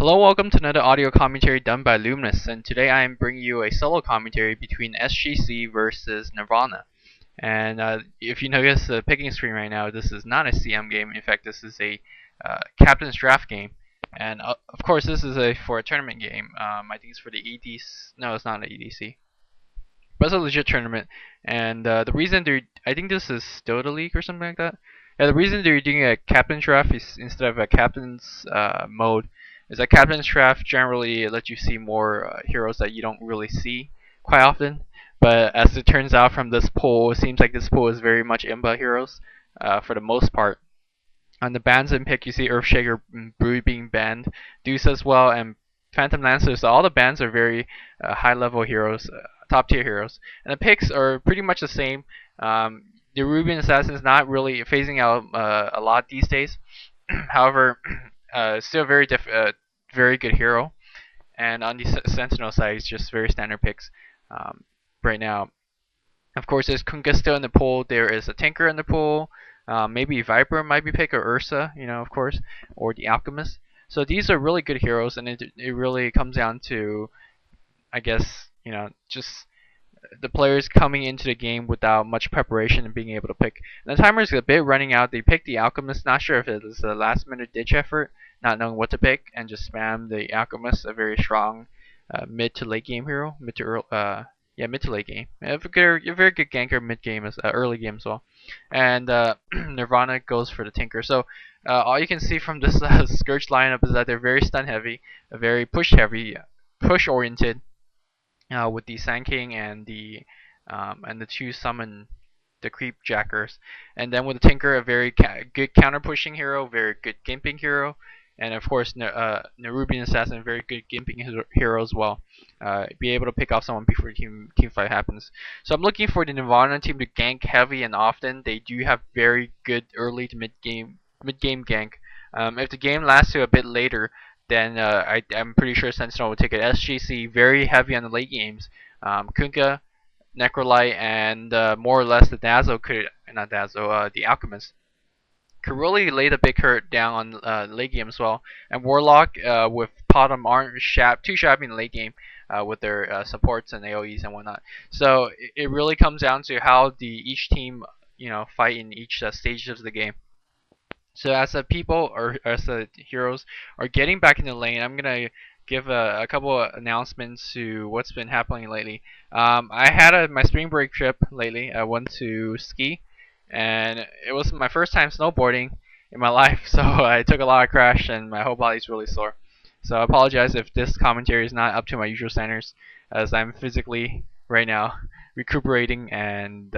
Hello, welcome to another audio commentary done by Luminous, and today I am bringing you a solo commentary between SGC versus Nirvana. And if you notice the picking screen right now, this is not a CM game. In fact, this is a Captain's Draft game. And of course, this is for a tournament game. I think it's for the EDC. No, it's not an EDC. But it's a legit tournament. And the reason I think this is League or something like that. Yeah, the reason they're doing a Captain's Draft is instead of a Captain's mode is that Captain's Draft generally lets you see more heroes that you don't really see quite often. But as it turns out from this pool, it seems like this pool is very much Imba heroes for the most part. On the bans and pick, you see Earthshaker Brood being banned, Deuce as well, and Phantom Lancer. So all the bans are very high level heroes, top tier heroes. And the picks are pretty much the same. The Rubian Assassin is not really phasing out a lot these days. However, still very good hero. And on the Sentinel side, it's just very standard picks right now. Of course, there's Kunka still in the pool. There is a Tinker in the pool. Maybe Viper might be picked, or Ursa, of course, or the Alchemist. So these are really good heroes, and it really comes down to, I guess, just the players coming into the game without much preparation and being able to pick. And the timer is a bit running out. They picked the Alchemist. Not sure if it was a last-minute ditch effort, not knowing what to pick, and just spam the Alchemist, a very strong mid to late game hero, mid to late game. A very good ganker mid game as early game as well. And Nirvana goes for the Tinker. So all you can see from this Scourge lineup is that they're very stun heavy, very push heavy, push oriented. With the Sand King and the two summon the creep jackers, and then with the Tinker, a very good counter pushing hero, very good gimping hero, and of course Nerubian Assassin, a very good gimping hero as well. Be able to pick off someone before team fight happens. So I'm looking for the Nirvana team to gank heavy and often. They do have very good early to mid game gank. If the game lasts to a bit later, then I'm pretty sure Sentinel will take it. SGC very heavy on the late games. Kunka, Necrolyte, and more or less the the Alchemist could really lay the big hurt down on late game as well. And Warlog with Potm aren't too shabby in the late game with their supports and AoEs and whatnot. So it really comes down to how each team fight in each stages of the game. So as the people or as the heroes are getting back in the lane, I'm gonna give a couple of announcements to what's been happening lately. I had my spring break trip lately. I went to ski, and it was my first time snowboarding in my life. So I took a lot of crash, and my whole body's really sore. So I apologize if this commentary is not up to my usual standards, as I'm physically right now recuperating and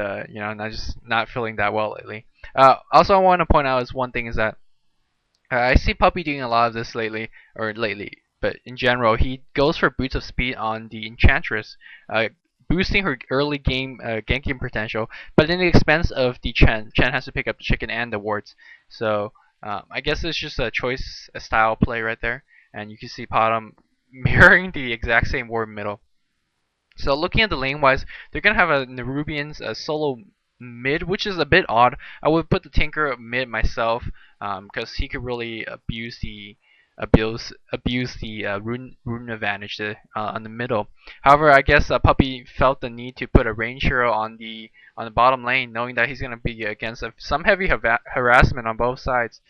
not feeling that well lately. Also, I want to point out one thing is that I see Puppey doing a lot of this lately, but in general, he goes for boots of speed on the Enchantress, boosting her early game ganking potential, but at the expense of the Chen. Chen has to pick up the chicken and the wards. So I guess it's just a style play right there, and you can see Potm mirroring the exact same ward middle. So looking at the lane wise, they're gonna have a Nerubians solo mid, which is a bit odd. I would put the Tinker mid myself, because he could really abuse the rune advantage on the middle. However, I guess Puppey felt the need to put a range hero on the bottom lane, knowing that he's gonna be against some heavy harassment on both sides.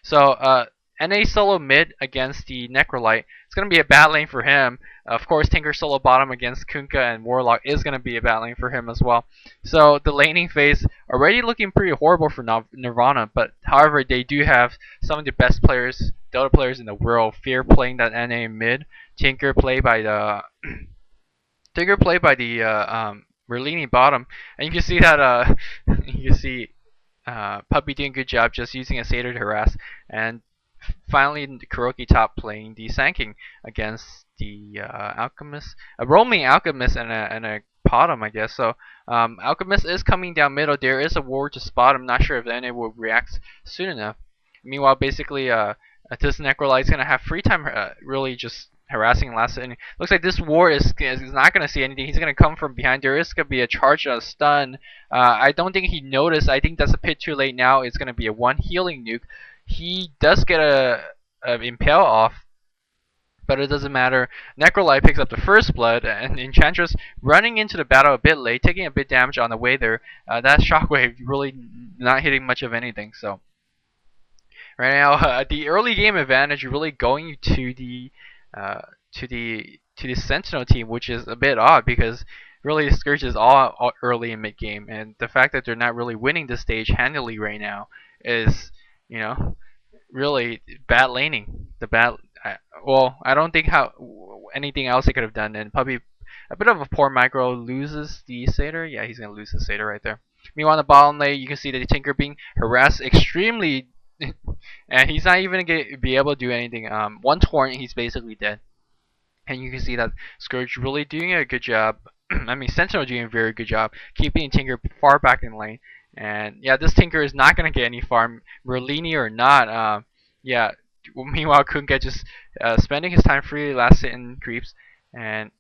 So NA solo mid against the Necrolyte, it's going to be a bad lane for him. Of course, Tinker solo bottom against Kunka and Warlock is going to be a bad lane for him as well. So the laning phase already looking pretty horrible for Nirvana, but however, they do have some of the best players, Dota players in the world. Fear playing that NA mid, Tinker played by the Merlini bottom, and you can see that Puppey doing a good job just using a Satyr to harass, and finally KuroKy top playing the Sand King against the Alchemist, a roaming Alchemist and a Potm, I guess. So Alchemist is coming down middle. There is a ward to spot. I'm not sure if the NA will react soon enough. Meanwhile, basically this Necrolyte is gonna have free time, really just harassing last inning. Looks like this ward is not gonna see anything. He's gonna come from behind. There is gonna be a charge and a stun. I don't think he noticed. I think that's a bit too late now. It's gonna be a one healing nuke. He does get a impale off, But it doesn't matter. Necrolyte picks up the first blood, and Enchantress running into the battle a bit late, taking a bit damage on the way there. That shockwave really not hitting much of anything. So right now, the early game advantage really going to the Sentinel team, which is a bit odd because really Scourge is all early in mid game, and the fact that they're not really winning this stage handily right now is, you know, really bad laning. Well, I don't think how anything else they could have done, and probably a bit of a poor micro loses the Satyr. Yeah, he's gonna lose the Satyr right there. Meanwhile, on the bottom lane, you can see the Tinker being harassed extremely, and he's not even gonna be able to do anything. One torrent, he's basically dead. And you can see that Scourge really doing a good job. I mean, Sentinel doing a very good job keeping Tinker far back in lane. And yeah, this Tinker is not gonna get any farm, Merlini or not. Yeah. Meanwhile, Kunka just spending his time freely last in creeps, and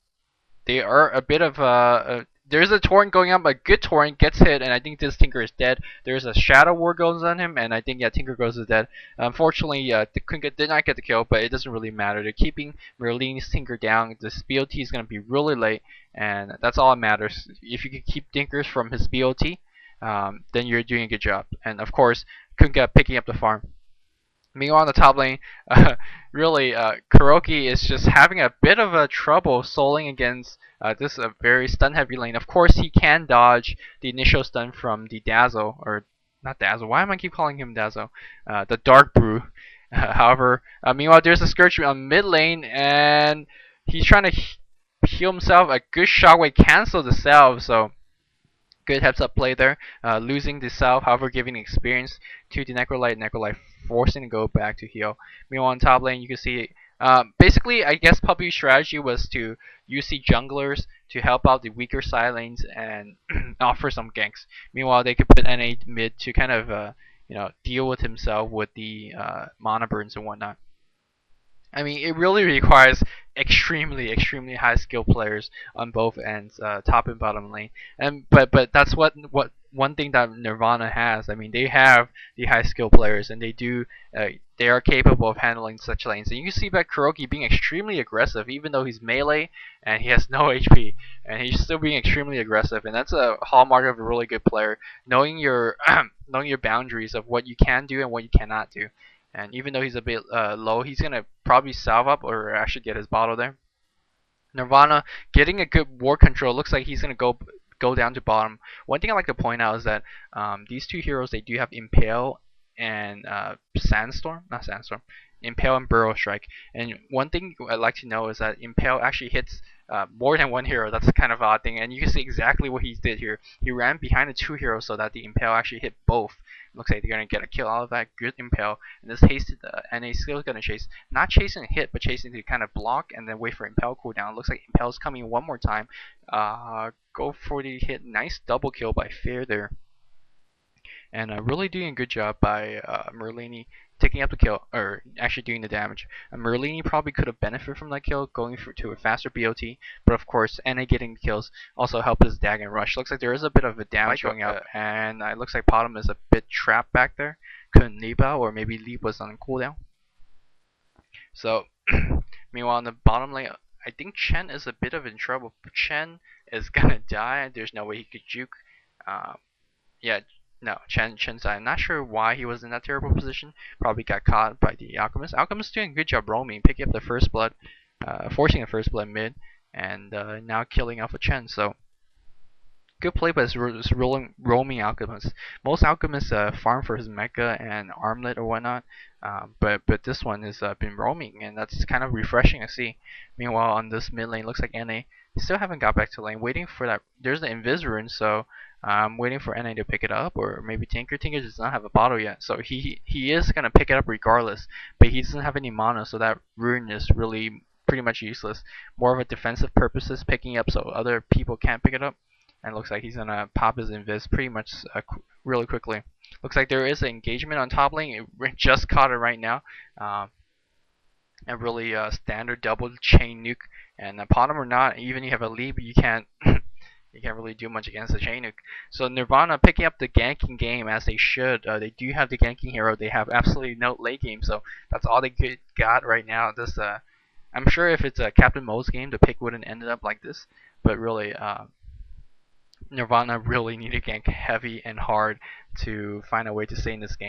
they are a bit of there's a torrent going up, a good torrent gets hit, and I think this Tinker is dead. There's a Shadow War goes on him, and I think Tinker goes is dead. Unfortunately, the Kunka did not get the kill, but it doesn't really matter. They're keeping Merlini's Tinker down. This BOT is going to be really late, and that's all that matters. If you can keep Tinkers from his BOT, then you're doing a good job. And of course, Kunka picking up the farm. Meanwhile, on the top lane, really, KuroKy is just having a bit of a trouble soloing against this very stun-heavy lane. Of course, he can dodge the initial stun from the Dazzle, or not Dazzle. Why am I keep calling him Dazzle? The Dark Brew. However, meanwhile, there's a Scourge on mid lane, and he's trying to heal himself. A good shockwave cancel the salve, so good heads up play there. Losing the salve, however, giving experience to the Necrolyte. Necrolyte forcing to go back to heal. Meanwhile, on top lane, you can see basically, I guess Puppey's strategy was to use the junglers to help out the weaker side lanes and offer some ganks. Meanwhile, they could put NA mid to kind of deal with himself with the mana burns and whatnot. I mean, it really requires extremely high skill players on both ends, top and bottom lane. But that's what one thing that Nirvana has. I mean, they have the high skill players, and they are capable of handling such lanes. And you can see by KuroKy being extremely aggressive, even though he's melee and he has no HP, and he's still being extremely aggressive. And that's a hallmark of a really good player, knowing your knowing your boundaries of what you can do and what you cannot do. And even though he's a bit low, he's going to probably salve up or actually get his bottle there. Nirvana getting a good war control. Looks like he's going to go down to bottom. One thing I like to point out is that these two heroes, they do have Impale and Impale and Burrow Strike. And one thing I'd like to know is that Impale actually hits more than one hero. That's kind of an odd thing. And you can see exactly what he did here. He ran behind the two heroes so that the Impale actually hit both. Looks like they're going to get a kill out of that. Good Impale. And this hasted NA still going to chase. Not chasing a hit, but chasing to kind of block and then wait for Impale cooldown. Looks like Impale's coming one more time. Go for the hit. Nice double kill by Fear there. And really doing a good job by Merlini taking up the kill, or actually doing the damage. Merlini probably could have benefited from that kill, going to a faster BOT, but of course, NA getting the kills also helped his Dag and Rush. Looks like there is a bit of a damage going up, and it looks like Potm is a bit trapped back there. Couldn't leap out, or maybe leap was on cooldown. So, meanwhile, on the bottom lane, I think Chen is a bit of in trouble. Chen is gonna die. There's no way he could juke. No, Chen's I'm not sure why he was in that terrible position. Probably got caught by the Alchemist. Alchemist doing a good job roaming, picking up the first blood, forcing a first blood mid, and now killing off a Chen. So good play by this roaming Alchemist. Most Alchemists farm for his mecha and armlet or whatnot, but this one has been roaming, and that's kind of refreshing to see. Meanwhile, on this mid lane, looks like NA still haven't got back to lane, waiting for that. There's the Invis rune, so I'm waiting for NA to pick it up, or maybe Tinker. Tinker does not have a bottle yet, so he is gonna pick it up regardless, but he doesn't have any mana, so that rune is really pretty much useless. More of a defensive purposes, picking up so other people can't pick it up. And looks like he's gonna pop his Invis pretty much really quickly. Looks like there is an engagement on top lane. It just caught it right now. A really standard double chain nuke, and Potm or not, even if you have a lead, you can't you can't really do much against the chain nuke. So Nirvana picking up the ganking game as they should. They do have the ganking hero. They have absolutely no late game, so that's all they got right now. This I'm sure if it's a Captain Mo's game, the pick wouldn't ended up like this. But really, Nirvana really need to gank heavy and hard to find a way to stay in this game.